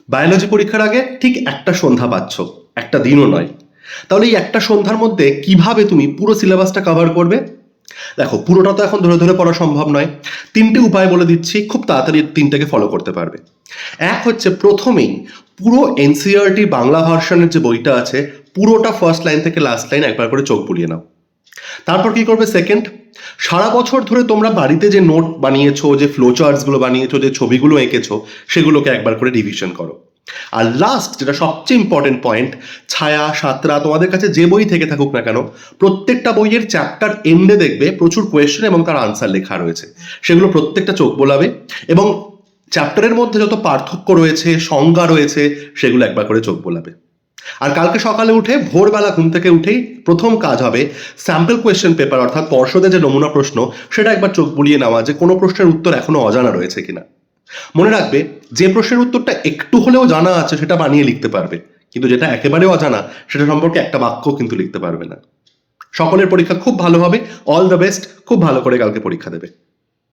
Biology পরীক্ষার আগে ঠিক একটা সন্ধ্যা পাচ্ছ, একটা দিনও নয়। তাহলে এই একটা সন্ধ্যার মধ্যে কিভাবে তুমি পুরো সিলেবাসটা কভার করবে? দেখো, পুরোটা তো এখন ধরে ধরে পড়া সম্ভব নয়। তিনটে উপায় বলে দিচ্ছি, খুব তাড়াতাড়ি তিনটাকে ফলো করতে পারবে। এক হচ্ছে, প্রথমেই পুরো এনসিইআরটি বাংলা ভার্সনের যে বইটা আছে পুরোটা ফার্স্ট লাইন থেকে লাস্ট লাইন একবার করে চোখ বুলিয়ে নাও। তারপর কি করবে? সেকেন্ড, সারা বছর ধরে তোমরা বাড়িতে যে নোট বানিয়েছো, যে ফ্লো চার্টসগুলো বানিয়েছো, যে ছবিগুলো এঁকেছো, সেগুলোকে একবার করে রিভিশন করো। আর লাস্ট, যেটা সবচেয়ে ইম্পর্টেন্ট পয়েন্ট, ছায়া, সাতরা, তোমাদের কাছে যে বই থেকে থাকুক না কেন, প্রত্যেকটা বইয়ের চ্যাপ্টার এন্ডে দেখবে প্রচুর কোয়েশ্চেন এবং তার আনসার লেখা রয়েছে। সেগুলো প্রত্যেকটা চোখ বোলাবে এবং চ্যাপ্টারের মধ্যে যত পার্থক্য রয়েছে, সংজ্ঞা রয়েছে, সেগুলো একবার করে চোখ বোলাবে। আর কালকে সকালে উঠে ভোরবেলা ঘুম থেকে উঠেই প্রথম কাজ হবে স্যাম্পল কোয়েশ্চেন পেপার, অর্থাৎ পর্ষদের যে নমুনা প্রশ্ন, সেটা একবার চোখ বুলিয়ে নেওয়া, যে কোনো প্রশ্নের উত্তর এখনো অজানা রয়েছে কিনা। মনে রাখবে, যে প্রশ্নের উত্তরটা একটু হলেও জানা আছে সেটা বানিয়ে লিখতে পারবে, কিন্তু যেটা একেবারে অজানা সেটা সম্পর্কে একটা বাক্য কিন্তু লিখতে পারবে না। সকলের পরীক্ষা খুব ভালো হবে। All the best. খুব ভালো করে কালকে পরীক্ষা দেবে।